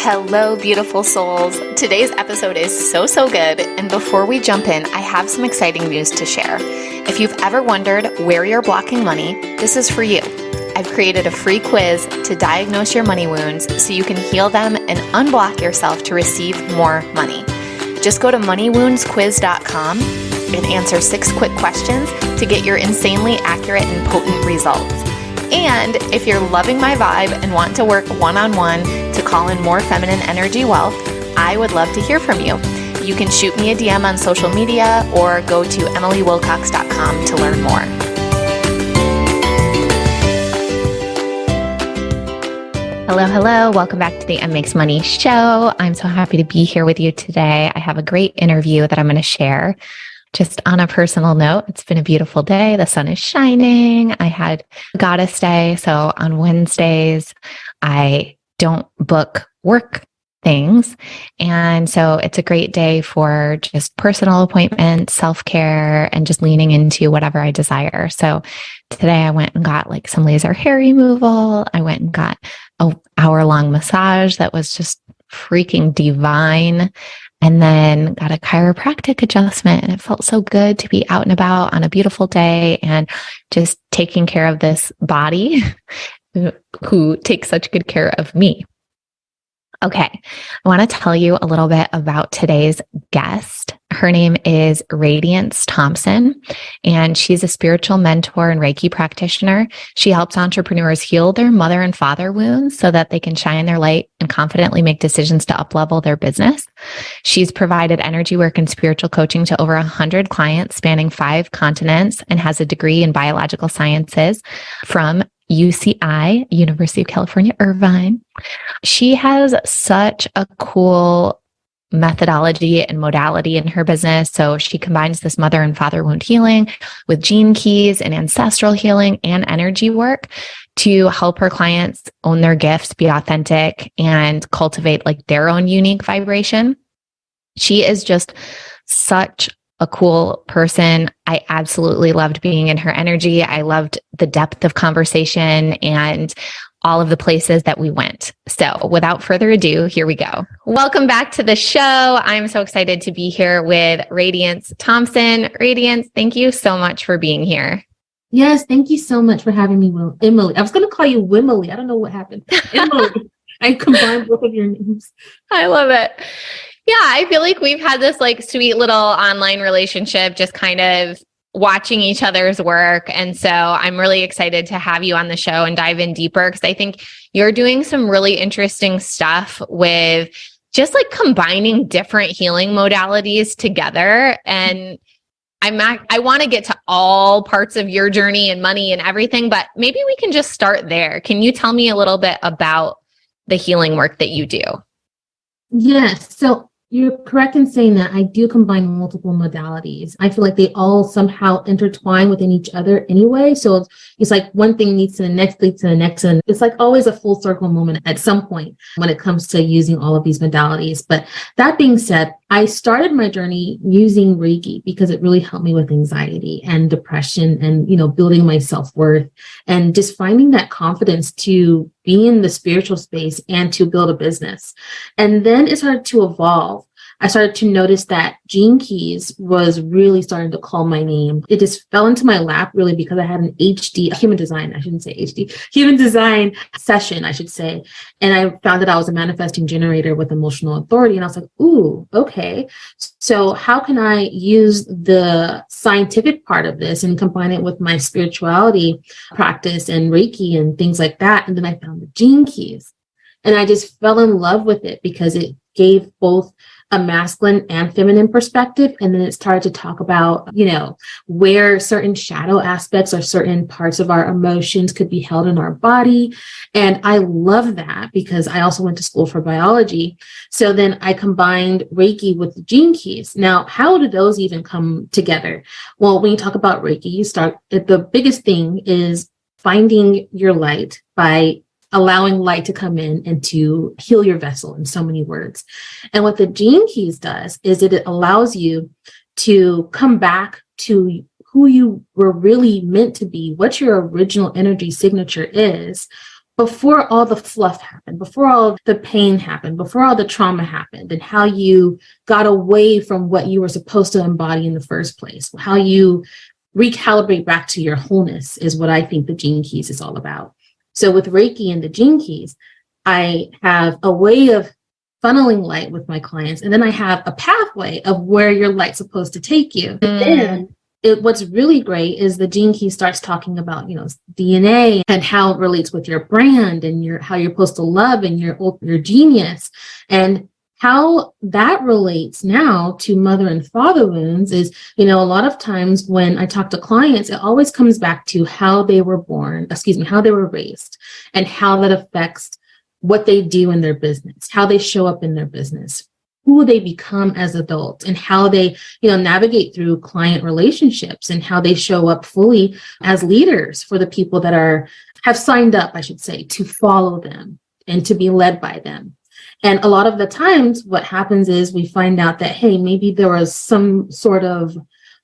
Hello, beautiful souls. Today's episode is so good. And before we jump in, I have some exciting news to share. If you've ever wondered where you're blocking money, this is for you. I've created a free quiz to diagnose your money wounds so you can heal them and unblock yourself to receive more money. Just go to moneywoundsquiz.com and answer 6 quick questions to get your insanely accurate and potent results. And if you're loving my vibe and want to work one-on-one to call in more feminine energy wealth, I would love to hear from you. You can shoot me a DM on social media or go to emilywilcox.com to learn more. Hello. Welcome back to the M Makes Money show. I'm so happy to be here with you today. I have a great interview that I'm going to share. Just on a personal note, it's been a beautiful day. The sun is shining. I had Goddess Day. So on Wednesdays, I don't book work things. And so it's a great day for just personal appointments, self-care, and just leaning into whatever I desire. So today I went and got like some laser hair removal. I went and got an hour-long massage that was just freaking divine. And then got a chiropractic adjustment, and it felt so good to be out and about on a beautiful day and just taking care of this body who takes such good care of me. Okay, I want to tell you a little bit about today's guest. Her name is Radiance Thompson, and she's a spiritual mentor and Reiki practitioner. She helps entrepreneurs heal their mother and father wounds so that they can shine their light and confidently make decisions to uplevel their business. She's provided energy work and spiritual coaching to over 100 clients spanning 5 continents and has a degree in biological sciences from UCI, University of California, Irvine. She has such a cool methodology and modality in her business. So she combines this mother and father wound healing with gene keys and ancestral healing and energy work to help her clients own their gifts, be authentic, and cultivate like their own unique vibration. She is just such a cool person. I absolutely loved being in her energy. I loved the depth of conversation and all of the places that we went. So without further ado, here we go. Welcome back to the show. I'm so excited to be here with Radiance Thompson. Radiance, thank you so much for being here. Yes, thank you so much for having me, Emily. I was going to call you Wimily. I don't know what happened. Emily. I combined both of your names. I love it. Yeah, I feel like we've had this like sweet little online relationship, just kind of watching each other's work. And so I'm really excited to have you on the show and dive in deeper because I think you're doing some really interesting stuff with just like combining different healing modalities together. And I want to get to all parts of your journey and money and everything, but maybe we can just start there. Can you tell me a little bit about the healing work that you do? Yes. So you're correct in saying that I do combine multiple modalities. I feel like they all somehow intertwine within each other anyway. So it's like one thing leads to the next, leads to the next. And it's like always a full circle moment at some point when it comes to using all of these modalities. But that being said, I started my journey using Reiki because it really helped me with anxiety and depression and, building my self-worth and just finding that confidence to be in the spiritual space and to build a business. And then it started to evolve. I started to notice that Gene Keys was really starting to call my name. It just fell into my lap really because I had an human design session, I should say. And I found that I was a manifesting generator with emotional authority. And I was like, ooh, okay. So how can I use the scientific part of this and combine it with my spirituality practice and Reiki and things like that? And then I found the Gene Keys. And I just fell in love with it because it gave both a masculine and feminine perspective. And then it started to talk about, where certain shadow aspects or certain parts of our emotions could be held in our body. And I love that because I also went to school for biology. So then I combined Reiki with the Gene Keys. Now, how do those even come together? Well, when you talk about Reiki, the biggest thing is finding your light by allowing light to come in and to heal your vessel in so many words. And what the Gene Keys does is it allows you to come back to who you were really meant to be, what your original energy signature is, before all the fluff happened, before all the pain happened, before all the trauma happened, and how you got away from what you were supposed to embody in the first place, how you recalibrate back to your wholeness is what I think the Gene Keys is all about. So with Reiki and the Gene Keys, I have a way of funneling light with my clients, and then I have a pathway of where your light's supposed to take you. Then what's really great is the Gene Key starts talking about, DNA and how it relates with your brand and how you're supposed to love and your genius, and how that relates now to mother and father wounds is, a lot of times when I talk to clients, it always comes back to how they were how they were raised, and how that affects what they do in their business, how they show up in their business, who they become as adults, and how they, navigate through client relationships, and how they show up fully as leaders for the people that have signed up, I should say, to follow them and to be led by them. And a lot of the times what happens is we find out that, hey, maybe there was some sort of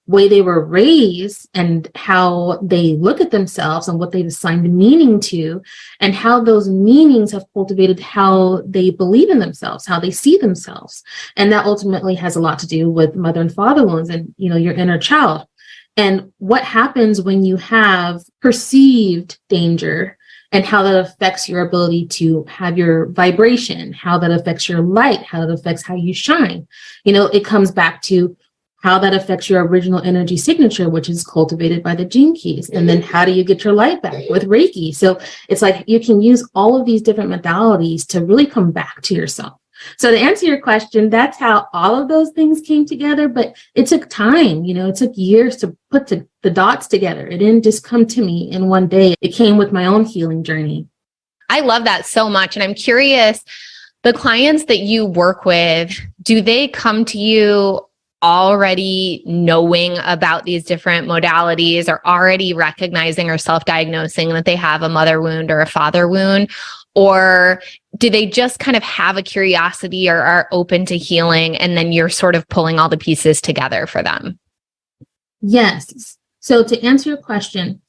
way they were raised and how they look at themselves and what they've assigned meaning to, and how those meanings have cultivated how they believe in themselves, how they see themselves. And that ultimately has a lot to do with mother and father wounds and, your inner child. And what happens when you have perceived danger, and how that affects your ability to have your vibration, how that affects your light, how that affects how you shine. It comes back to how that affects your original energy signature, which is cultivated by the Gene Keys. And then how do you get your light back with Reiki? So it's like you can use all of these different modalities to really come back to yourself. So to answer your question, that's how all of those things came together, but it took time, it took years to put the dots together. It didn't just come to me in one day. It came with my own healing journey. I love that so much. And I'm curious, the clients that you work with, do they come to you already knowing about these different modalities, or already recognizing or self-diagnosing that they have a mother wound or a father wound? Or do they just kind of have a curiosity or are open to healing, and then you're sort of pulling all the pieces together for them? Yes. So to answer your question,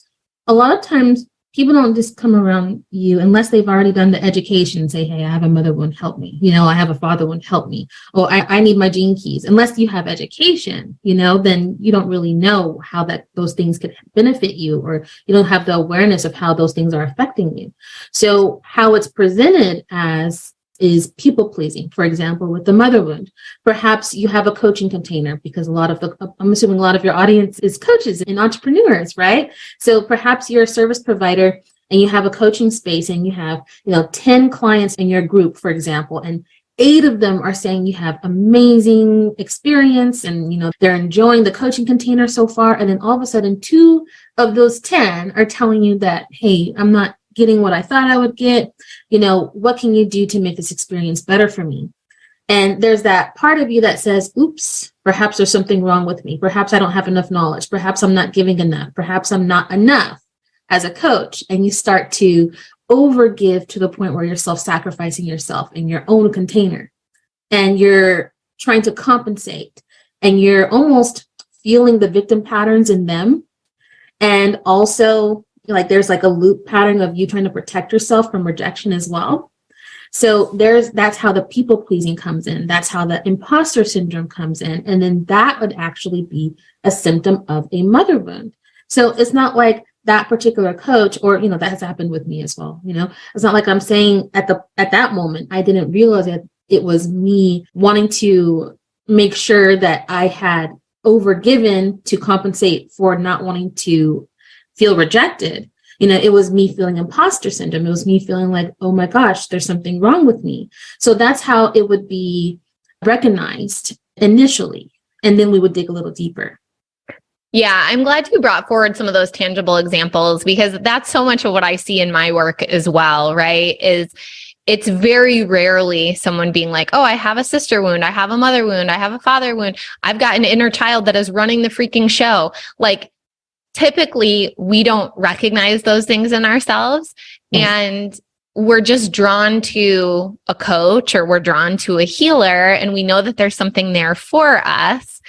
a lot of times people don't just come around you unless they've already done the education and say, hey, I have a mother wound, help me. I have a father wound, help me. Or I need my Gene Keys. Unless you have education, then you don't really know how those things could benefit you, or you don't have the awareness of how those things are affecting you. So how it's presented as is people pleasing. For example, with the mother wound, perhaps you have a coaching container, because I'm assuming a lot of your audience is coaches and entrepreneurs, right? So perhaps you're a service provider and you have a coaching space, and you have, 10 clients in your group, for example, and 8 of them are saying you have amazing experience and, they're enjoying the coaching container so far. And then all of a sudden, 2 of those 10 are telling you that, hey, I'm not getting what I thought I would get. What can you do to make this experience better for me? And there's that part of you that says, oops, perhaps there's something wrong with me. Perhaps I don't have enough knowledge. Perhaps I'm not giving enough. Perhaps I'm not enough as a coach. And you start to overgive to the point where you're self-sacrificing yourself in your own container, and you're trying to compensate, and you're almost feeling the victim patterns in them. And also, there's a loop pattern of you trying to protect yourself from rejection as well. So that's how the people pleasing comes in. That's how the imposter syndrome comes in. And then that would actually be a symptom of a mother wound. So it's not like that particular coach, or, that has happened with me as well. It's not like I'm saying at that moment, I didn't realize that it was me wanting to make sure that I had overgiven to compensate for not wanting to feel rejected. It was me feeling imposter syndrome. It was me feeling like, oh my gosh, there's something wrong with me. So that's how it would be recognized initially. And then we would dig a little deeper. Yeah, I'm glad you brought forward some of those tangible examples, because that's so much of what I see in my work as well, right? It's very rarely someone being like, oh, I have a sister wound, I have a mother wound, I have a father wound, I've got an inner child that is running the freaking show. Typically, we don't recognize those things in ourselves, and we're just drawn to a coach, or we're drawn to a healer, and we know that there's something there for us.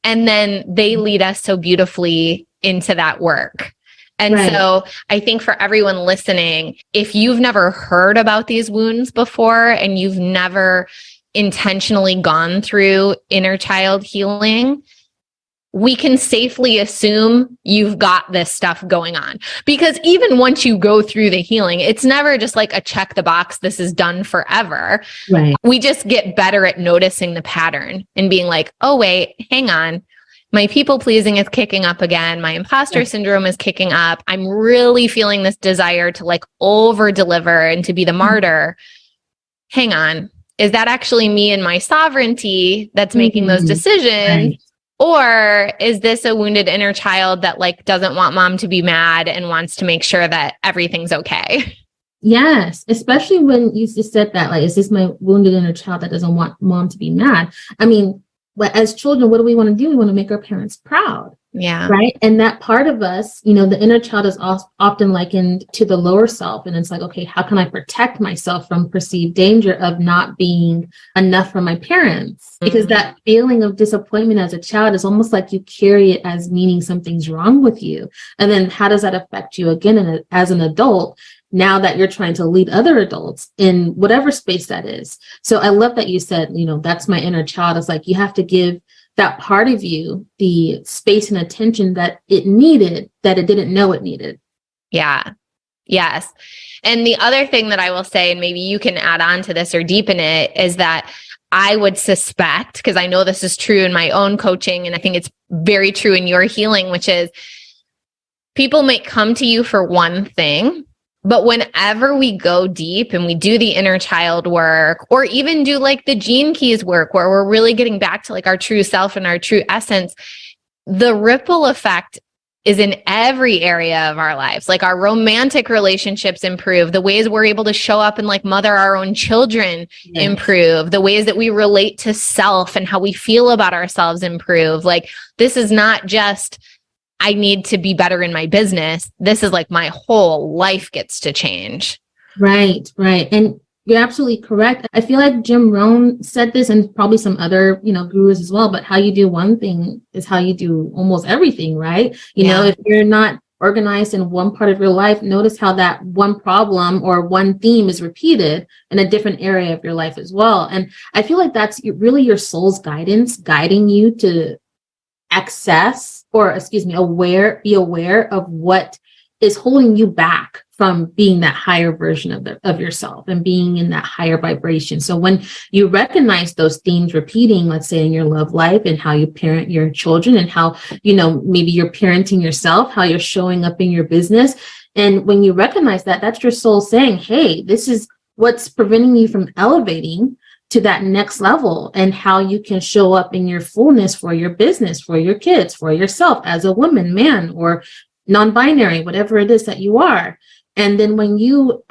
And then they lead us so beautifully into that work. And Right. so I think for everyone listening, if you've never heard about these wounds before and you've never intentionally gone through inner child healing, we can safely assume you've got this stuff going on. Because even once you go through the healing, it's never just like a check the box, this is done forever. Right. We just get better at noticing the pattern and being like, oh, wait, hang on. My people pleasing is kicking up again. My imposter syndrome is kicking up. I'm really feeling this desire to like over deliver and to be the martyr. Hang on. Is that actually me and my sovereignty that's making those decisions? Right. Or is this a wounded inner child that like doesn't want mom to be mad and wants to make sure that everything's okay? Yes, especially when you just said that, like, is this my wounded inner child that doesn't want mom to be mad? I mean, but as children, what do we want to do? We want to make our parents proud. Yeah. Right. And that part of us, the inner child is often likened to the lower self. And it's like, okay, how can I protect myself from perceived danger of not being enough for my parents? Because that feeling of disappointment as a child is almost like you carry it as meaning something's wrong with you. And then how does that affect you again as an adult? Now that you're trying to lead other adults in whatever space that is. So I love that you said, that's my inner child. It's like you have to give that part of you the space and attention that it needed, that it didn't know it needed. Yeah. Yes. And the other thing that I will say, and maybe you can add on to this or deepen it, is that I would suspect, because I know this is true in my own coaching, and I think it's very true in your healing, which is people might come to you for one thing, but whenever we go deep and we do the inner child work, or even do like the gene keys work, where we're really getting back to like our true self and our true essence, the ripple effect is in every area of our lives. Like our romantic relationships improve, the ways we're able to show up and like mother our own children improve, the ways that we relate to self and how we feel about ourselves improve. Like this is not just I need to be better in my business. This is like my whole life gets to change. Right, right. And you're absolutely correct. I feel like Jim Rohn said this, and probably some other, gurus as well, but how you do one thing is how you do almost everything, right? You know, if you're not organized in one part of your life, notice how that one problem or one theme is repeated in a different area of your life as well. And I feel like that's really your soul's guidance, guiding you to be aware of what is holding you back from being that higher version of yourself and being in that higher vibration. So when you recognize those themes repeating, let's say in your love life and how you parent your children and how, maybe you're parenting yourself, how you're showing up in your business. And when you recognize that, that's your soul saying, hey, this is what's preventing you from elevating to that next level, and how you can show up in your fullness for your business, for your kids, for yourself as a woman, man, or non-binary, whatever it is that you are. And then when you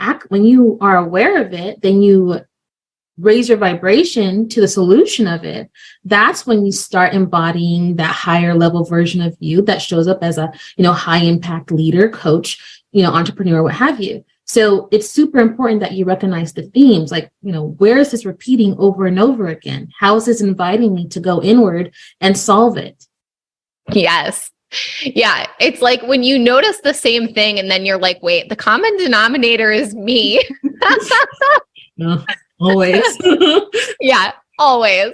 are aware of it, then you raise your vibration to the solution of it. That's when you start embodying that higher level version of you that shows up as a, high impact leader, coach, entrepreneur, what have you. So it's super important that you recognize the themes, like, where is this repeating over and over again? How is this inviting me to go inward and solve it? Yes. Yeah. It's like when you notice the same thing and then you're like, wait, the common denominator is me. No, always. Yeah, always.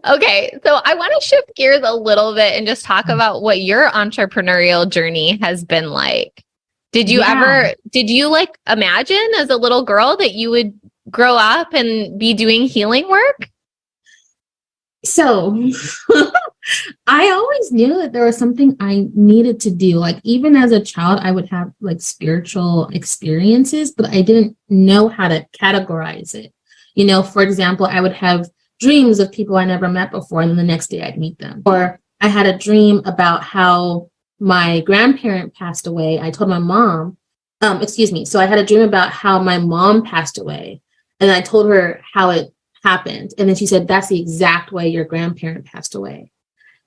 Okay. So I want to shift gears a little bit and just talk about what your entrepreneurial journey has been like. Did you like imagine as a little girl that you would grow up and be doing healing work? So I always knew that there was something I needed to do. Like even as a child, I would have like spiritual experiences, but I didn't know how to categorize it. For example, I would have dreams of people I never met before, and then the next day I'd meet them. Or I had a dream about how my grandparent passed away. I told my mom, So I had a dream about how my mom passed away. And I told her how it happened. And then she said, that's the exact way your grandparent passed away.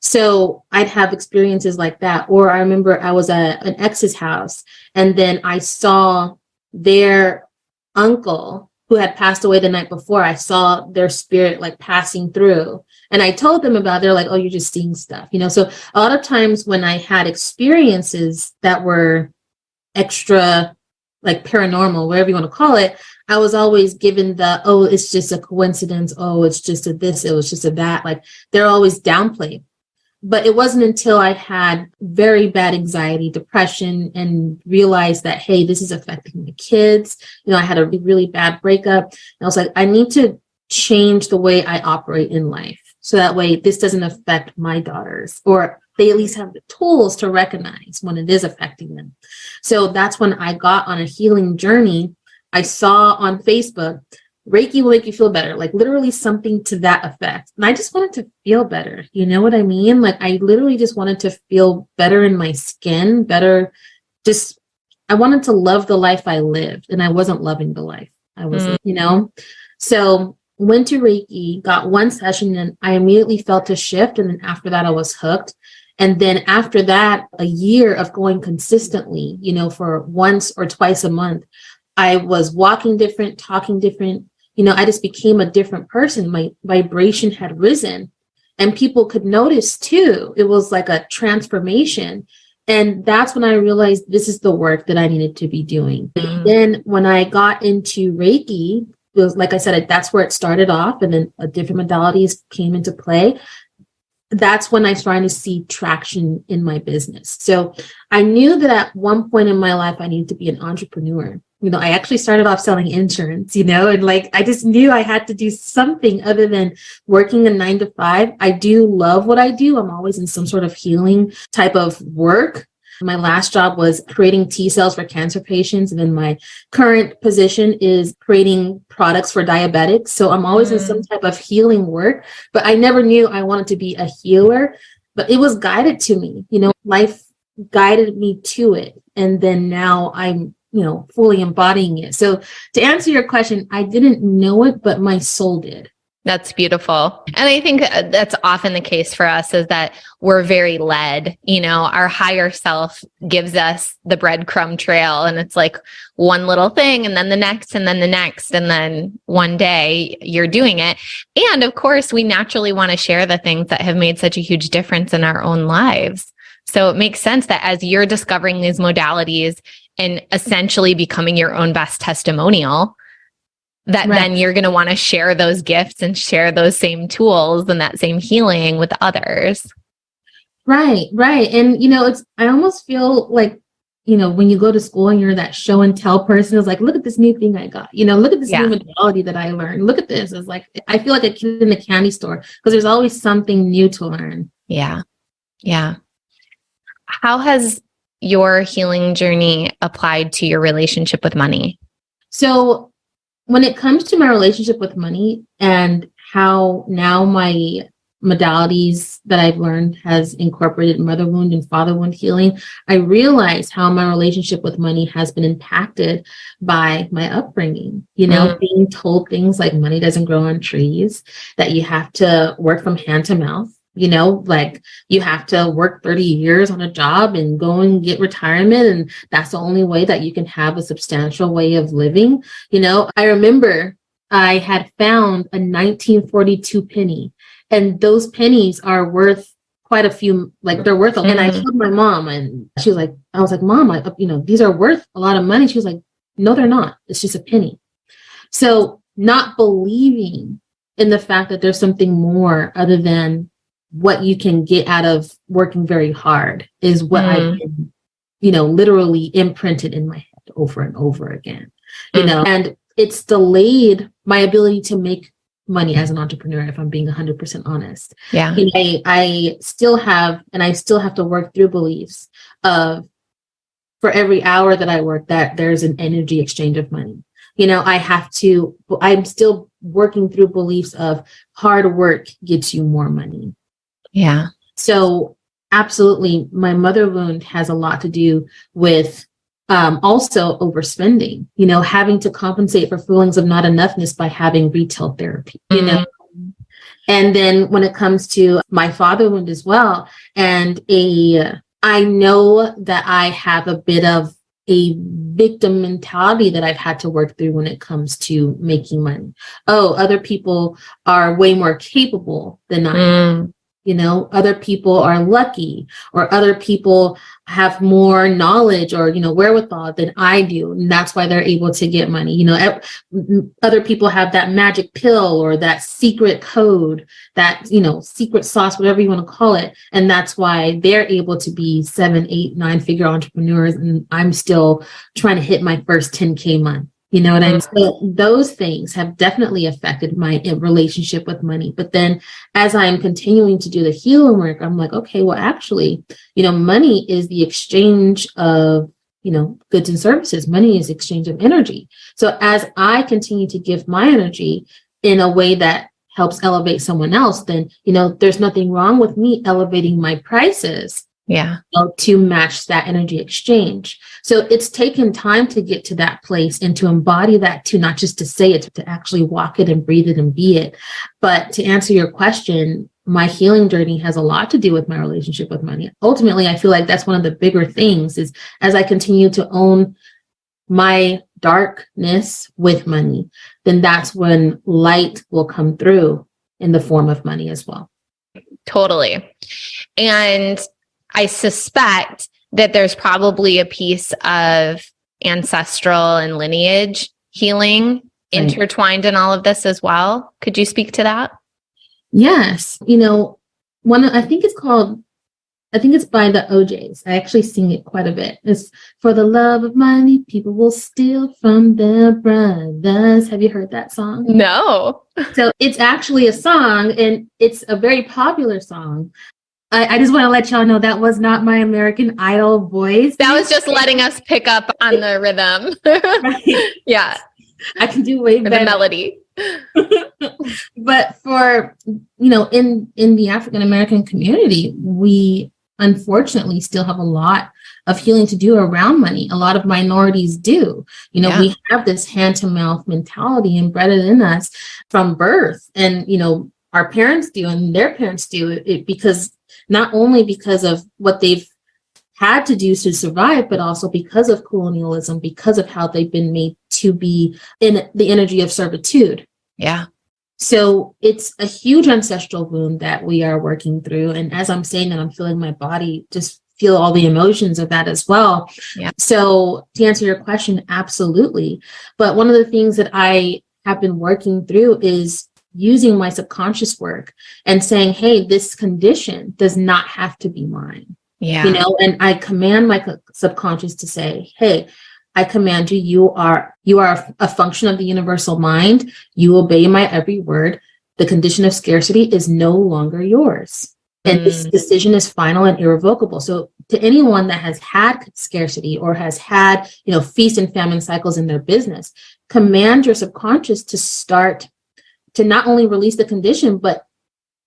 So I'd have experiences like that. Or I remember I was at an ex's house, and then I saw their uncle who had passed away the night before. I saw their spirit like passing through. And I told them about it. They're like, oh, you're just seeing stuff, So a lot of times when I had experiences that were extra, like paranormal, whatever you want to call it, I was always given the, oh, it's just a coincidence. Oh, it's just a this, it was just a that. Like they're always downplayed. But it wasn't until I had very bad anxiety, depression, and realized that, hey, this is affecting the kids. You know, I had a really bad breakup. And I was like, I need to change the way I operate in life. So that way this doesn't affect my daughters, or they at least have the tools to recognize when it is affecting them. So that's when I got on a healing journey. I saw on Facebook, Reiki will make you feel better, like literally something to that effect. And I just wanted to feel better. You know what I mean? Like I literally just wanted to feel better in my skin, better. Just, I wanted to love the life I lived, and I wasn't loving the life I was, you know? So went to Reiki, got one session, and I immediately felt a shift. And then after that, I was hooked. And then after that, a year of going consistently, you know, for once or twice a month, I was walking different, talking different. You know, I just became a different person. My vibration had risen, and people could notice too. It was like a transformation. And that's when I realized this is the work that I needed to be doing. Then when I got into Reiki, it was, like I said, that's where it started off. And then different modalities came into play. That's when I started to see traction in my business. So I knew that at one point in my life, I needed to be an entrepreneur. You know, I actually started off selling insurance, you know, and like, I just knew I had to do something other than working a 9 to 5. I do love what I do. I'm always in some sort of healing type of work. My last job was creating T cells for cancer patients. And then my current position is creating products for diabetics. So I'm always in some type of healing work, but I never knew I wanted to be a healer, but it was guided to me, you know, life guided me to it. And then now I'm, you know, fully embodying it. So to answer your question, I didn't know it, but my soul did. That's beautiful. And I think that's often the case for us, is that we're very led, you know, our higher self gives us the breadcrumb trail, and it's like one little thing and then the next and then the next. And then one day you're doing it. And of course, we naturally want to share the things that have made such a huge difference in our own lives. So it makes sense that as you're discovering these modalities and essentially becoming your own best testimonial, that then you're going to want to share those gifts and share those same tools and that same healing with others. Right. And, you know, I almost feel like, you know, when you go to school and you're that show and tell person, it's like, look at this new thing I got, you know, look at this new modality that I learned. Look at this. It's like, I feel like a kid in the candy store because there's always something new to learn. Yeah. How has your healing journey applied to your relationship with money? So when it comes to my relationship with money and how now my modalities that I've learned has incorporated mother wound and father wound healing, I realize how my relationship with money has been impacted by my upbringing, you know, being told things like money doesn't grow on trees, that you have to work from hand to mouth. You know, like you have to work 30 years on a job and go and get retirement. And that's the only way that you can have a substantial way of living. You know, I remember I had found a 1942 penny, and those pennies are worth quite a few, like they're worth a lot. And I told my mom, and she was like, I was like, Mom, you know, these are worth a lot of money. She was like, no, they're not. It's just a penny. So not believing in the fact that there's something more other than what you can get out of working very hard is what I've been, you know, literally imprinted in my head over and over again, you know, and it's delayed my ability to make money as an entrepreneur, if I'm being 100% honest. Yeah. You know, I still have to work through beliefs of, for every hour that I work, that there's an energy exchange of money. You know, I'm still working through beliefs of hard work gets you more money. Yeah. So absolutely, my mother wound has a lot to do with also overspending, you know, having to compensate for feelings of not enoughness by having retail therapy, you know. And then when it comes to my father wound as well, and I know that I have a bit of a victim mentality that I've had to work through when it comes to making money. Oh, other people are way more capable than I am. Other people are lucky, or other people have more knowledge or, wherewithal than I do. And that's why they're able to get money. Other people have that magic pill or that secret code, that, secret sauce, whatever you want to call it. And that's why they're able to be 7, 8, 9-figure entrepreneurs. And I'm still trying to hit my first 10K month. You know what I mean? So those things have definitely affected my relationship with money. But then as I'm continuing to do the healing work, I'm like, okay, well, actually, money is the exchange of, goods and services. Money is exchange of energy. So as I continue to give my energy in a way that helps elevate someone else, then, there's nothing wrong with me elevating my prices. Yeah. To match that energy exchange. So it's taken time to get to that place and to embody that, to not just to say it, to actually walk it and breathe it and be it. But to answer your question, my healing journey has a lot to do with my relationship with money. Ultimately, I feel like that's one of the bigger things, is as I continue to own my darkness with money, then that's when light will come through in the form of money as well. Totally. And I suspect that there's probably a piece of ancestral and lineage healing intertwined in all of this as well. Could you speak to that? Yes. I think it's by the OJs. I actually sing it quite a bit. It's for the love of money, people will steal from their brothers. Have you heard that song? No. So it's actually a song, and it's a very popular song. I just want to let y'all know that was not my American Idol voice. That was just letting us pick up on the rhythm. Right. Yeah. I can do way better. The melody. But for, in the African American community, we unfortunately still have a lot of healing to do around money. A lot of minorities do. We have this hand to mouth mentality embedded in us from birth. And, our parents do, and their parents do it because not only because of what they've had to do to survive, but also because of colonialism, because of how they've been made to be in the energy of servitude. Yeah. So it's a huge ancestral wound that we are working through. And as I'm saying that, I'm feeling my body just feel all the emotions of that as well. Yeah. So to answer your question, absolutely. But one of the things that I have been working through is using my subconscious work and saying, hey, this condition does not have to be mine. Yeah. And I command my subconscious to say, hey, I command you, you are a function of the universal mind. You obey my every word. The condition of scarcity is no longer yours. And this decision is final and irrevocable. So to anyone that has had scarcity or has had, feast and famine cycles in their business, command your subconscious to start to not only release the condition, but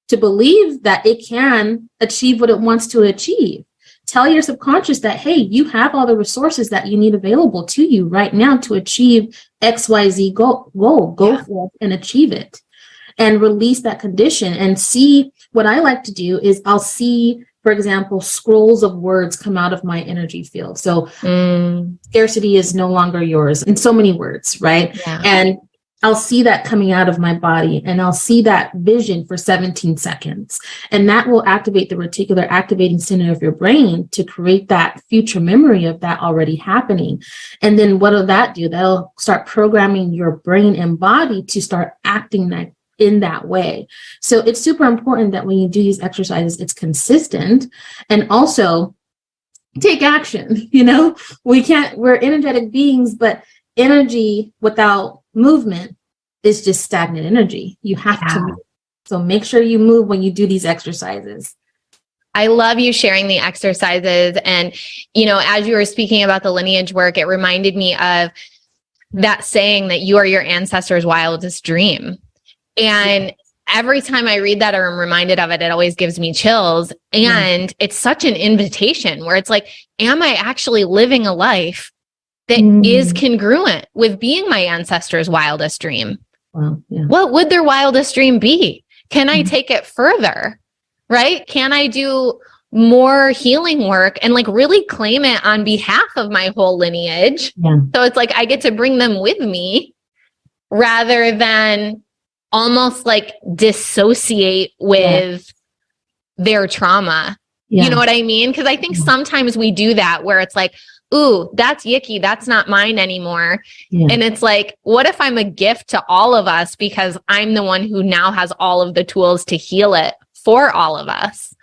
to believe that it can achieve what it wants to achieve. Tell your subconscious that, hey, you have all the resources that you need available to you right now to achieve XYZ goal. Go forth and achieve it. And release that condition. And see, what I like to do is I'll see, for example, scrolls of words come out of my energy field. So scarcity is no longer yours in so many words, right? Yeah. And I'll see that coming out of my body, and I'll see that vision for 17 seconds. And that will activate the reticular activating center of your brain to create that future memory of that already happening. And then what will that do? That'll start programming your brain and body to start acting in that way. So it's super important that when you do these exercises, it's consistent, and also take action. We're energetic beings, but energy without movement is just stagnant energy. You have to move. So make sure you move when you do these exercises. I love you sharing the exercises. And, as you were speaking about the lineage work, it reminded me of that saying that you are your ancestors' wildest dream. And every time I read that or I'm reminded of it, it always gives me chills. And it's such an invitation where it's like, am I actually living a life that is congruent with being my ancestors' wildest dream? Wow, yeah. What would their wildest dream be? Can I take it further? Right? Can I do more healing work and really claim it on behalf of my whole lineage? Yeah. So it's like I get to bring them with me rather than almost dissociate with their trauma. Yeah. You know what I mean? Because I think sometimes we do that where it's like, ooh, that's yicky. That's not mine anymore. Yeah. And it's like, what if I'm a gift to all of us because I'm the one who now has all of the tools to heal it for all of us?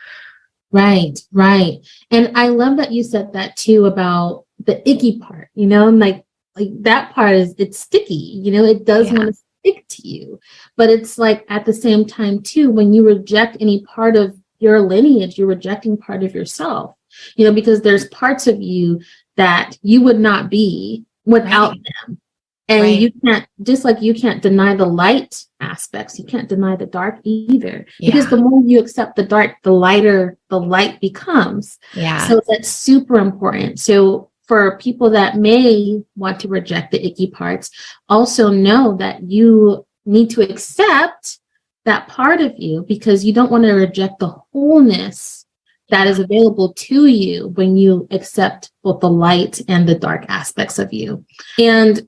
Right, right. And I love that you said that too about the icky part, you know, and like that part is, it's sticky, you know, it does want to stick to you. But it's like at the same time too, when you reject any part of your lineage, you're rejecting part of yourself, you know, because there's parts of you that you would not be without them. And you can't, just like you can't deny the light aspects, you can't deny the dark either. Because the more you accept the dark, the lighter the light becomes. So that's super important. So for people that may want to reject the icky parts, also know that you need to accept that part of you, because you don't want to reject the wholeness that is available to you when you accept both the light and the dark aspects of you. And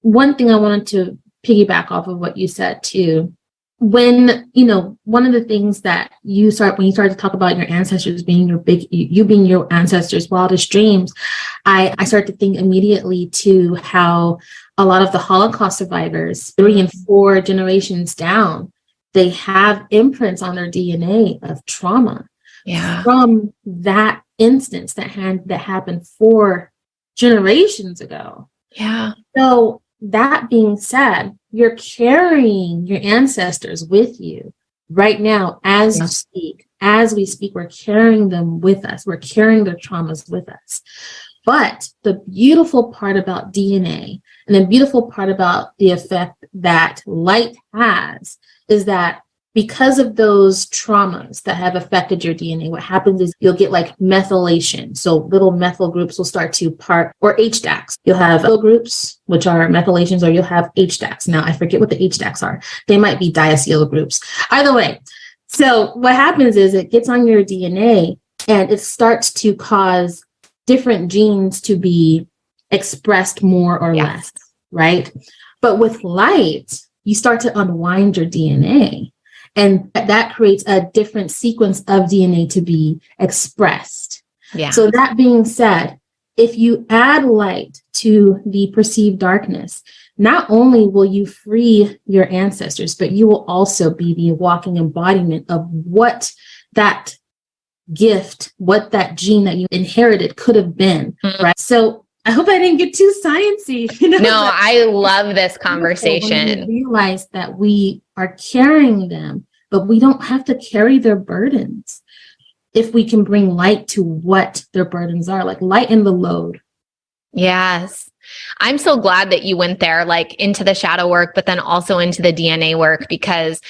one thing I wanted to piggyback off of what you said too, when, you know, one of the things that when you started to talk about your ancestors being you being your ancestors' wildest dreams, I started to think immediately to how a lot of the Holocaust survivors, 3 and 4 generations down, they have imprints on their DNA of trauma from that instance that happened 4 generations ago. So that being said, you're carrying your ancestors with you right now as we speak, we're carrying them with us. We're carrying their traumas with us. But the beautiful part about DNA and the beautiful part about the effect that light has is that because of those traumas that have affected your DNA, what happens is you'll get like methylation. So little methyl groups will start to part, or HDACs. You'll have methyl groups, which are methylations, or you'll have HDACs. Now, I forget what the HDACs are. They might be diacetyl groups. Either way. So what happens is it gets on your DNA and it starts to cause different genes to be expressed more or less, right? But with light, you start to unwind your DNA. And that creates a different sequence of DNA to be expressed. So that being said, if you add light to the perceived darkness, not only will you free your ancestors, but you will also be the walking embodiment of what that gift, what that gene that you inherited could have been, right? So I hope I didn't get too sciencey. You know? No, I love this conversation. We realize that we are carrying them, but we don't have to carry their burdens if we can bring light to what their burdens are, like lighten the load. Yes. I'm so glad that you went there, like into the shadow work, but then also into the DNA work, because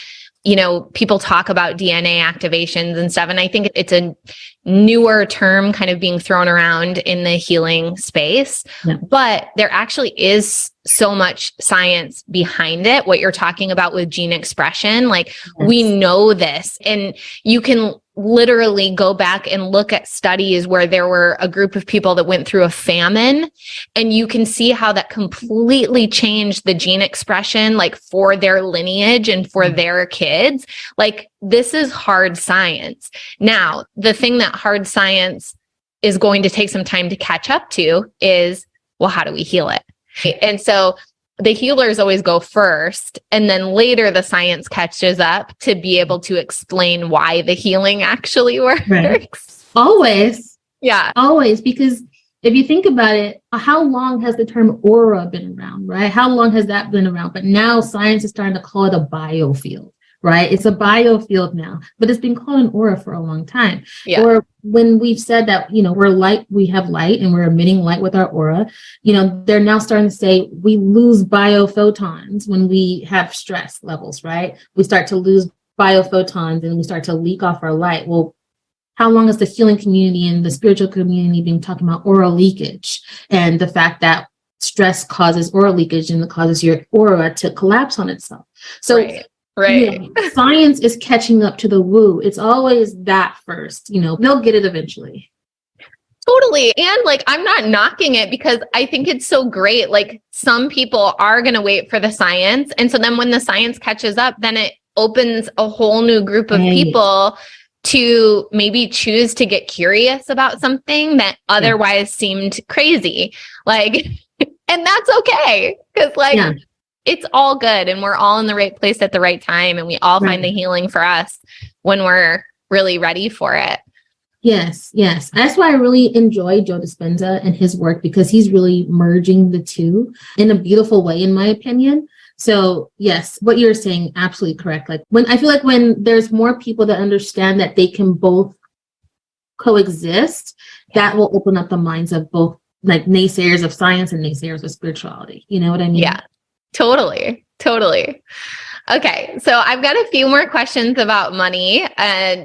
you know, people talk about DNA activations and stuff. And I think it's a newer term kind of being thrown around in the healing space, but there actually is so much science behind it. What you're talking about with gene expression, like we know this, and you can literally go back and look at studies where there were a group of people that went through a famine, and you can see how that completely changed the gene expression, like for their lineage and for their kids. Like this is hard science. Now, the thing that hard science is going to take some time to catch up to is, well, how do we heal it? And so the healers always go first, and then later the science catches up to be able to explain why the healing actually works. Right. Always. Yeah. Always. Because if you think about it, how long has the term aura been around, right? How long has that been around? But now science is starting to call it a biofield, right? It's a biofield now, but it's been called an aura for a long time. Or when we've said that, you know, we're light, we have light and we're emitting light with our aura, you know, they're now starting to say we lose biophotons when we have stress levels, right? We start to lose biophotons and we start to leak off our light. Well, how long has the healing community and the spiritual community been talking about aura leakage and the fact that stress causes aura leakage and it causes your aura to collapse on itself? So right. Yeah, science is catching up to the woo. It's always that first, you know, they'll get it eventually. Totally. And like, I'm not knocking it because I think it's so great. Like some people are going to wait for the science. And so then when the science catches up, then it opens a whole new group of people to maybe choose to get curious about something that otherwise seemed crazy. Like, and that's okay. Cause like, it's all good and we're all in the right place at the right time. And we all find the healing for us when we're really ready for it. Yes. That's why I really enjoy Joe Dispenza and his work, because he's really merging the two in a beautiful way, in my opinion. So yes, what you're saying, absolutely correct. Like I feel like when there's more people that understand that they can both coexist, that will open up the minds of both like naysayers of science and naysayers of spirituality. You know what I mean? Yeah, totally. Okay, so I've got a few more questions about money,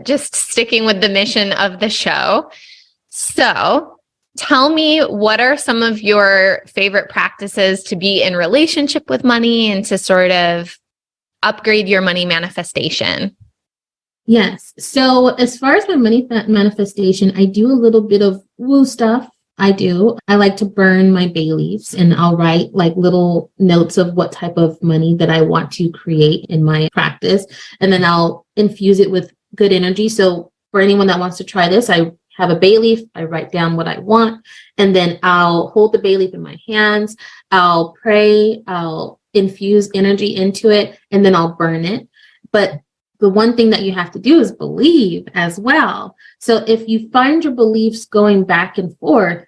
just sticking with the mission of the show. So tell me, what are some of your favorite practices to be in relationship with money and to sort of upgrade your money manifestation? Yes. So as far as my money manifestation, I do a little bit of woo stuff. I like to burn my bay leaves, and I'll write like little notes of what type of money that I want to create in my practice. And then I'll infuse it with good energy. So for anyone that wants to try this, I have a bay leaf, I write down what I want, and then I'll hold the bay leaf in my hands. I'll pray, I'll infuse energy into it, and then I'll burn it. But the one thing that you have to do is believe as well. So if you find your beliefs going back and forth,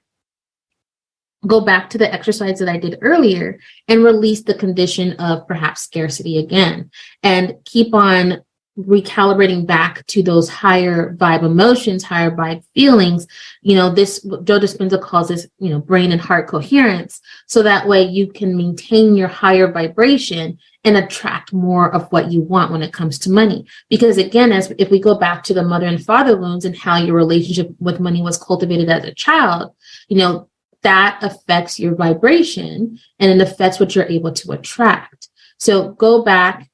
go back to the exercise that I did earlier and release the condition of perhaps scarcity again, and keep on recalibrating back to those higher vibe emotions, higher vibe feelings. This, Joe Dispenza calls this, brain and heart coherence. So that way you can maintain your higher vibration and attract more of what you want when it comes to money. Because again, if we go back to the mother and father wounds and how your relationship with money was cultivated as a child, that affects your vibration and it affects what you're able to attract. So go back,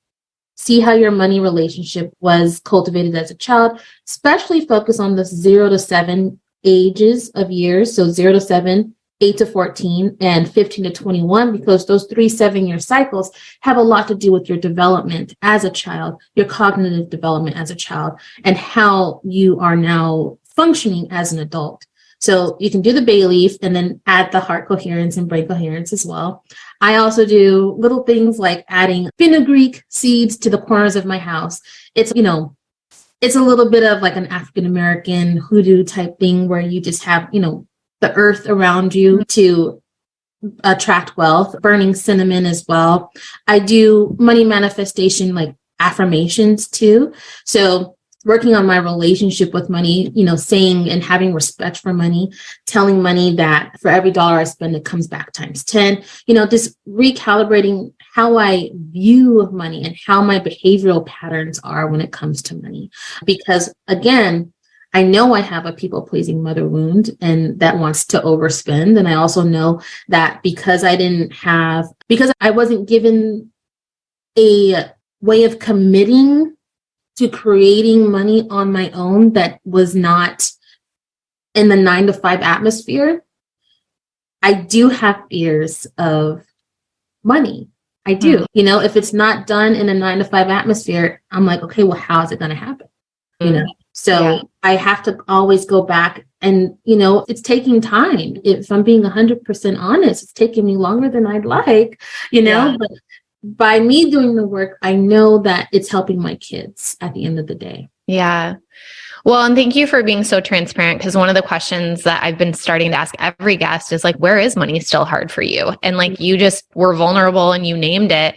see how your money relationship was cultivated as a child, especially focus on the 0 to 7 ages of years. So 0 to 7, 8 to 14, and 15 to 21, because those 3 7-year cycles have a lot to do with your development as a child, your cognitive development as a child, and how you are now functioning as an adult. So you can do the bay leaf and then add the heart coherence and brain coherence as well. I also do little things like adding fenugreek seeds to the corners of my house. It's a little bit of like an African-American hoodoo type thing where you just have, the earth around you to attract wealth. Burning cinnamon as well. I do money manifestation, like affirmations too. So working on my relationship with money, saying and having respect for money, telling money that for every dollar I spend, it comes back times 10, just recalibrating how I view money and how my behavioral patterns are when it comes to money. Because again, I know I have a people-pleasing mother wound and that wants to overspend. And I also know that because I wasn't given a way of committing to creating money on my own that was not in the 9 to 5 atmosphere, I do have fears of money. I do. If it's not done in a 9 to 5 atmosphere, I'm like, okay, well, how is it going to happen? So I have to always go back and, it's taking time. If I'm being 100% honest, it's taking me longer than I'd like, but by me doing the work, I know that it's helping my kids at the end of the day. Yeah. Well, and thank you for being so transparent, because one of the questions that I've been starting to ask every guest is like, where is money still hard for you? And like, you just were vulnerable and you named it.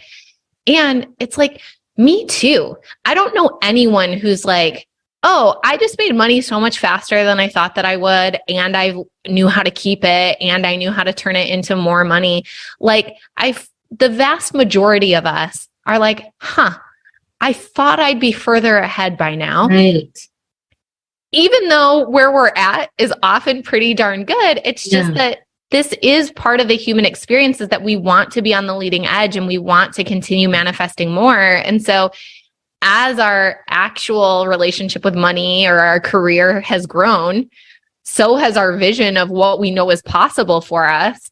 And it's like, me too. I don't know anyone who's like, oh, I just made money so much faster than I thought that I would. And I knew how to keep it and I knew how to turn it into more money. Like the vast majority of us are like, I thought I'd be further ahead by now. Right. Even though where we're at is often pretty darn good. It's just that this is part of the human experience, is that we want to be on the leading edge and we want to continue manifesting more. And so as our actual relationship with money or our career has grown, so has our vision of what we know is possible for us.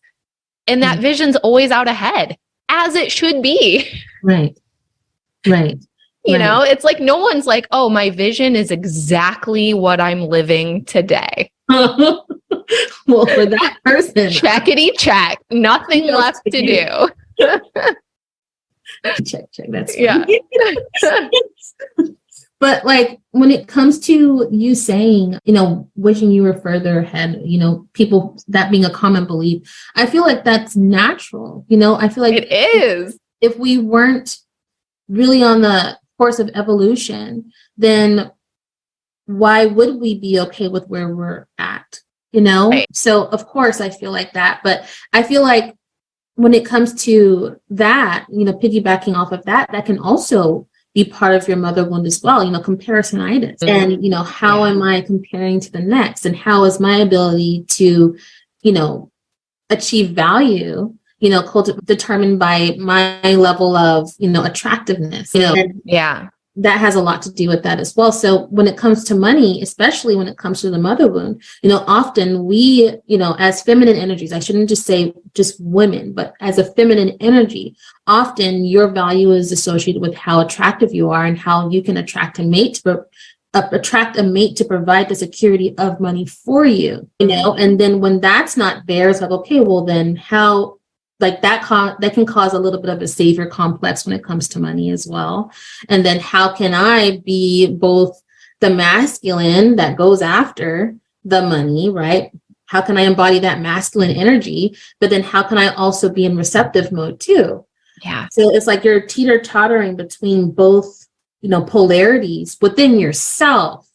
And that vision's always out ahead, as it should be. Right. You know, it's like no one's like, oh, my vision is exactly what I'm living today. Well, for that person, checkity check, nothing left to do. check. That's fine. Yeah. But like when it comes to you saying, you know, wishing you were further ahead, you know, people, that being a common belief, I feel like that's natural. You know, I feel like it is. If we weren't really on the course of evolution, then why would we be okay with where we're at? You know? Right. So of course I feel like that, but I feel like when it comes to that, you know, piggybacking off of that, that can also be part of your mother wound as well, you know, comparisonitis. Mm-hmm. And, you know, how am I comparing to the next? And how is my ability to, you know, achieve value, you know, determined by my level of, you know, attractiveness, you know? And that has a lot to do with that as well. So when it comes to money, especially when it comes to the mother wound, you know, often we, you know, as feminine energies, I shouldn't just say just women, but as a feminine energy, often your value is associated with how attractive you are and how you can attract a mate to provide the security of money for you, you know? And then when that's not there, it's like, okay, well then how, like that can cause a little bit of a savior complex when it comes to money as well. And then how can I be both the masculine that goes after the money, right? How can I embody that masculine energy? But then how can I also be in receptive mode too? Yeah. So it's like you're teeter-tottering between both, you know, polarities within yourself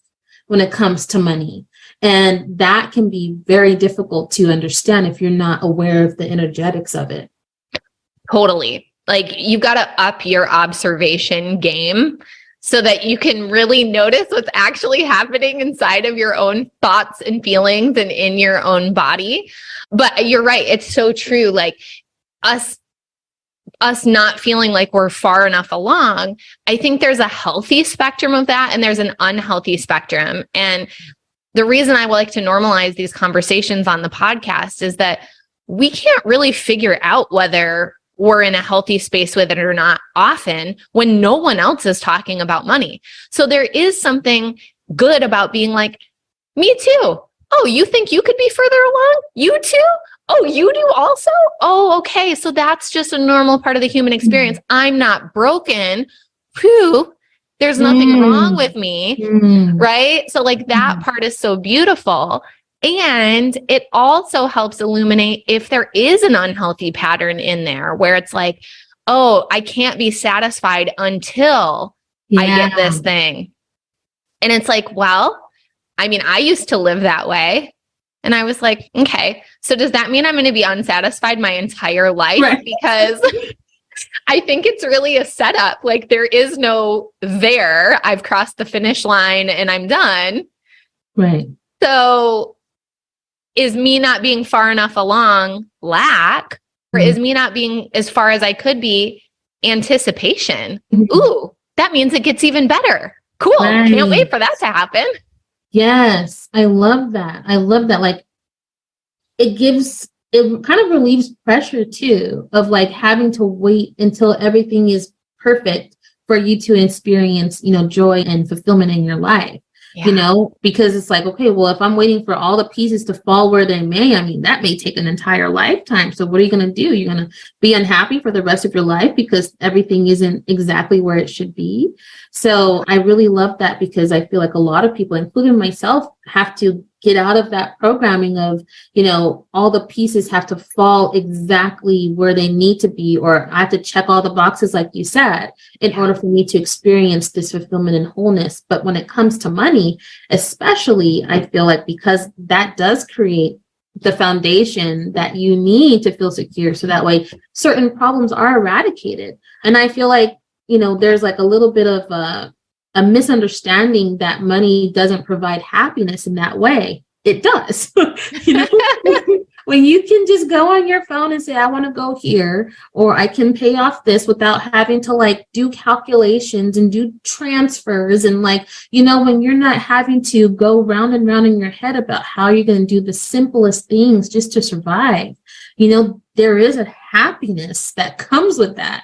when it comes to money. And that can be very difficult to understand if you're not aware of the energetics of it. Totally. Like you've got to up your observation game so that you can really notice what's actually happening inside of your own thoughts and feelings and in your own body. But you're right. It's so true. Like us not feeling like we're far enough along. I think there's a healthy spectrum of that and there's an unhealthy spectrum. And the reason I like to normalize these conversations on the podcast is that we can't really figure out whether we're in a healthy space with it or not often when no one else is talking about money. So there is something good about being like, me too. Oh, you think you could be further along? You too? Oh, you do also? Oh, okay. So that's just a normal part of the human experience. I'm not broken. Whew. There's nothing wrong with me, right? So like that part is so beautiful. And it also helps illuminate if there is an unhealthy pattern in there where it's like, oh, I can't be satisfied until I get this thing. And it's like, well, I mean, I used to live that way. And I was like, okay, so does that mean I'm going to be unsatisfied my entire life? Right. Because I think it's really a setup. Like there is no there. I've crossed the finish line and I'm done. Right. So is me not being far enough along lack, or is me not being as far as I could be anticipation? Ooh, that means it gets even better. Cool. Right. Can't wait for that to happen. Yes. I love that. Like it kind of relieves pressure too of like having to wait until everything is perfect for you to experience, you know, joy and fulfillment in your life, you know, because it's like, okay, well, if I'm waiting for all the pieces to fall where they may, I mean, that may take an entire lifetime. So what are you going to do? You're going to be unhappy for the rest of your life because everything isn't exactly where it should be. So I really love that because I feel like a lot of people, including myself, have to get out of that programming of, you know, all the pieces have to fall exactly where they need to be, or I have to check all the boxes, like you said, in order for me to experience this fulfillment and wholeness. But when it comes to money, especially, I feel like because that does create the foundation that you need to feel secure. So that way certain problems are eradicated. And I feel like, you know, there's like a little bit of a misunderstanding that money doesn't provide happiness in that way. It does. You know, when you can just go on your phone and say, I want to go here, or I can pay off this without having to like do calculations and do transfers. And like, you know, when you're not having to go round and round in your head about how you're going to do the simplest things just to survive, you know, there is a happiness that comes with that.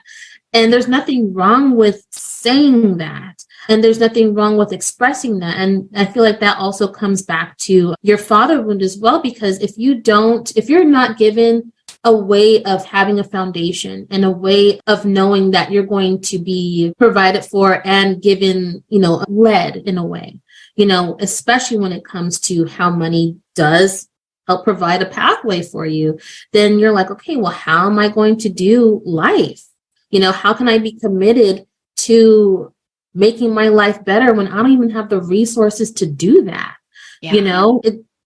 And there's nothing wrong with saying that. And there's nothing wrong with expressing that. And I feel like that also comes back to your father wound as well, because if you're not given a way of having a foundation and a way of knowing that you're going to be provided for and given, led in a way, especially when it comes to how money does help provide a pathway for you, then you're like, okay, well, how am I going to do life? How can I be committed to making my life better when I don't even have the resources to do that? Yeah.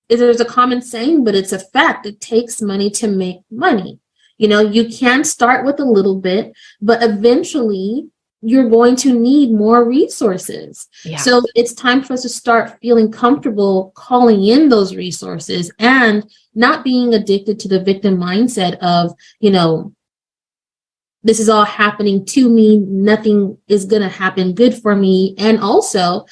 There's a common saying, but it's a fact. It takes money to make money. You can start with a little bit, but eventually you're going to need more resources. Yeah. So it's time for us to start feeling comfortable calling in those resources and not being addicted to the victim mindset of, this is all happening to me. Nothing is going to happen good for me. And also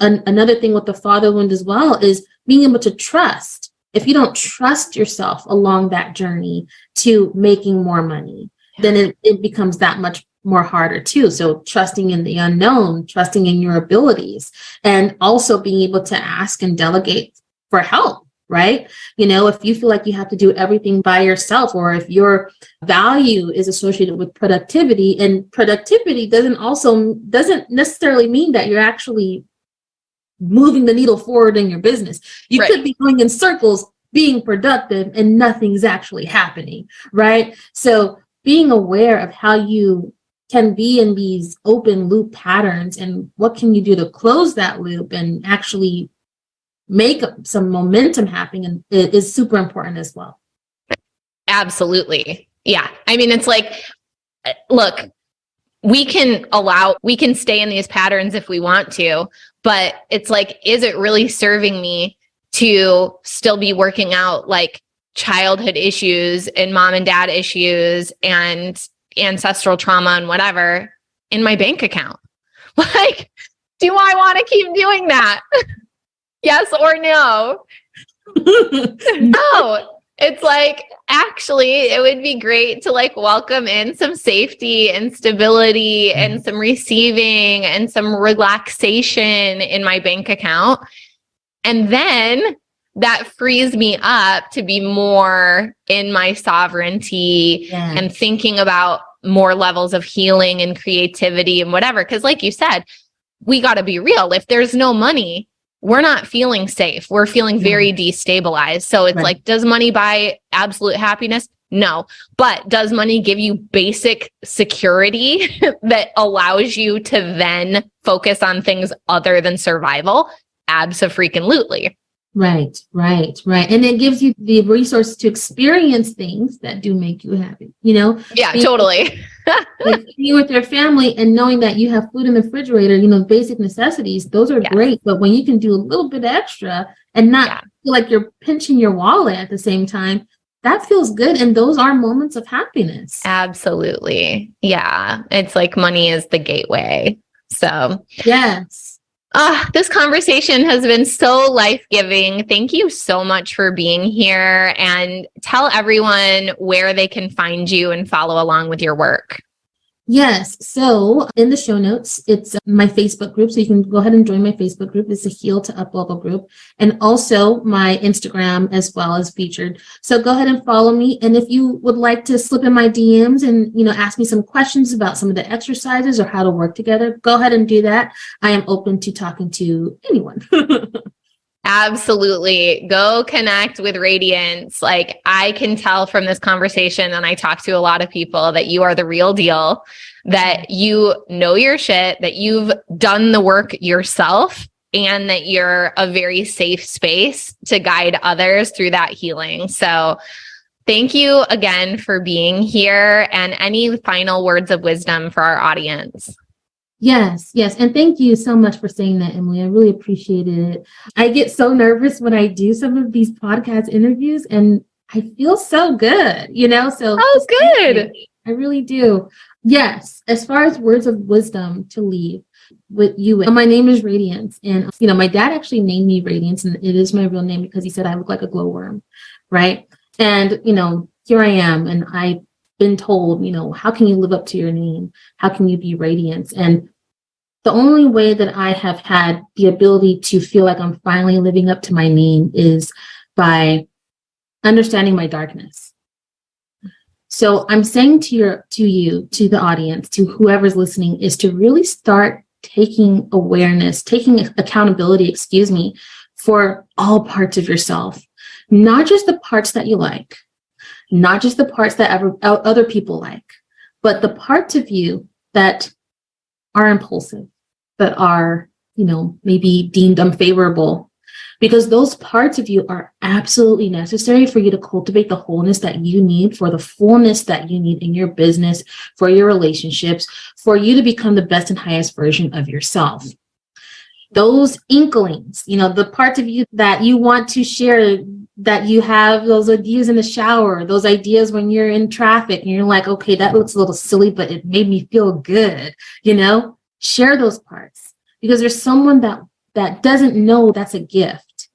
another thing with the father wound as well is being able to trust. If you don't trust yourself along that journey to making more money, then it becomes that much more harder too. So trusting in the unknown, trusting in your abilities, and also being able to ask and delegate for help. Right? If you feel like you have to do everything by yourself, or if your value is associated with productivity, and productivity doesn't necessarily mean that you're actually moving the needle forward in your business. You could be going in circles, being productive, and nothing's actually happening. Right? So being aware of how you can be in these open loop patterns and what can you do to close that loop and actually make some momentum happen, and it is super important as well. Absolutely. Yeah. I mean, it's like, look, we can stay in these patterns if we want to, but it's like, is it really serving me to still be working out like childhood issues and mom and dad issues and ancestral trauma and whatever in my bank account? Like, do I want to keep doing that? Yes or no? No. It's like, actually, it would be great to like welcome in some safety and stability and some receiving and some relaxation in my bank account. And then that frees me up to be more in my sovereignty and thinking about more levels of healing and creativity and whatever. Because like you said, we got to be real. If there's no money, we're not feeling safe. We're feeling very destabilized. So it's like, does money buy absolute happiness? No. But does money give you basic security that allows you to then focus on things other than survival? Abso-freaking-lutely. Right. And it gives you the resources to experience things that do make you happy, Yeah, totally. Like being with your family and knowing that you have food in the refrigerator, basic necessities, those are great. But when you can do a little bit extra and not feel like you're pinching your wallet at the same time, that feels good. And those are moments of happiness. Absolutely. Yeah. It's like money is the gateway. So yes. This conversation has been so life-giving. Thank you so much for being here, and tell everyone where they can find you and follow along with your work. Yes. So in the show notes, it's my Facebook group. So you can go ahead and join my Facebook group. It's a Heal to Uplevel group. And also my Instagram as well is featured. So go ahead and follow me. And if you would like to slip in my DMs and, ask me some questions about some of the exercises or how to work together, go ahead and do that. I am open to talking to anyone. Absolutely. Go connect with Radiance. Like, I can tell from this conversation, and I talk to a lot of people, that you are the real deal, that you know your shit, that you've done the work yourself, and that you're a very safe space to guide others through that healing. So thank you again for being here, and any final words of wisdom for our audience. Yes. And thank you so much for saying that, Emily. I really appreciated it. I get so nervous when I do some of these podcast interviews, and I feel so good, so. Oh, good. I really do. Yes. As far as words of wisdom to leave with you, my name is Radiance. And, my dad actually named me Radiance, and it is my real name because he said I look like a glowworm. Right. And, here I am, and been told, how can you live up to your name? How can you be radiance? And the only way that I have had the ability to feel like I'm finally living up to my name is by understanding my darkness. So I'm saying to you, to the audience, to whoever's listening, is to really start taking accountability, for all parts of yourself, not just the parts that you like, not just the parts that other people like, but the parts of you that are impulsive, that are, maybe deemed unfavorable, because those parts of you are absolutely necessary for you to cultivate the wholeness that you need, for the fullness that you need in your business, for your relationships, for you to become the best and highest version of yourself. Those inklings, the parts of you that you want to share, that you have those ideas in the shower, those ideas when you're in traffic and you're like, okay, that looks a little silly, but it made me feel good, share those parts, because there's someone that doesn't know that's a gift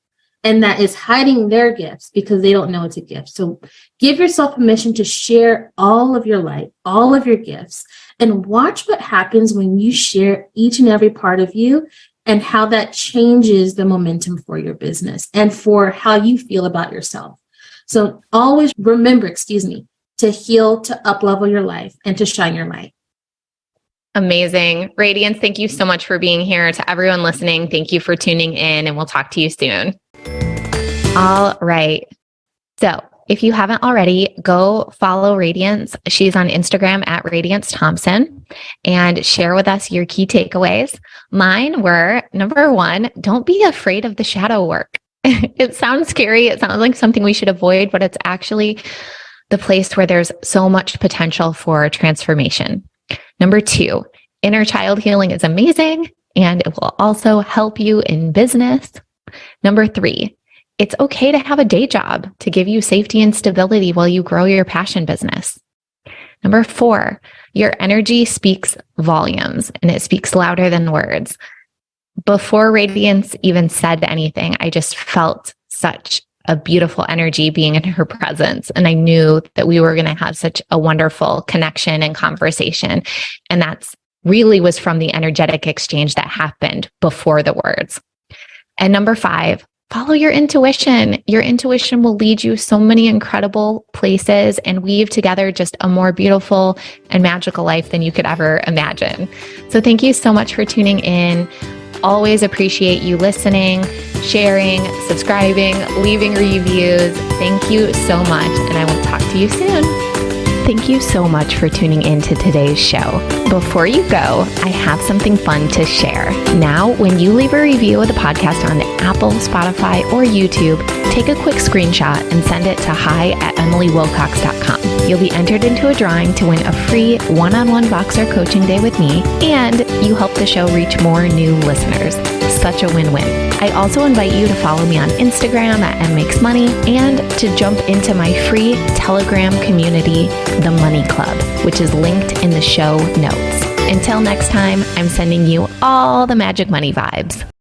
and that is hiding their gifts because they don't know it's a gift. So give yourself permission to share all of your light, all of your gifts, and watch what happens when you share each and every part of you, and how that changes the momentum for your business and for how you feel about yourself. So always remember, to heal, to uplevel your life, and to shine your light. Amazing. Radiance, thank you so much for being here. To everyone listening, thank you for tuning in, and we'll talk to you soon. All right. So if you haven't already, go follow Radiance. She's on Instagram at Radiance Thompson, and share with us your key takeaways. Mine were, number 1, don't be afraid of the shadow work. It sounds scary. It sounds like something we should avoid, but it's actually the place where there's so much potential for transformation. Number 2, inner child healing is amazing, and it will also help you in business. Number 3, it's okay to have a day job to give you safety and stability while you grow your passion business. Number 4, your energy speaks volumes, and it speaks louder than words. Before Radiance even said anything, I just felt such a beautiful energy being in her presence. And I knew that we were going to have such a wonderful connection and conversation. And that's really was from the energetic exchange that happened before the words. And number 5, follow your intuition. Your intuition will lead you so many incredible places and weave together just a more beautiful and magical life than you could ever imagine. So thank you so much for tuning in. Always appreciate you listening, sharing, subscribing, leaving reviews. Thank you so much, and I will talk to you soon. Thank you so much for tuning in to today's show. Before you go, I have something fun to share. Now, when you leave a review of the podcast on Apple, Spotify, or YouTube, take a quick screenshot and send it to hi@emilywilcox.com. You'll be entered into a drawing to win a free one-on-one boxer coaching day with me, and you help the show reach more new listeners. Such a win-win. I also invite you to follow me on Instagram at mmakesmoney, and to jump into my free Telegram community, The Money Club, which is linked in the show notes. Until next time, I'm sending you all the magic money vibes.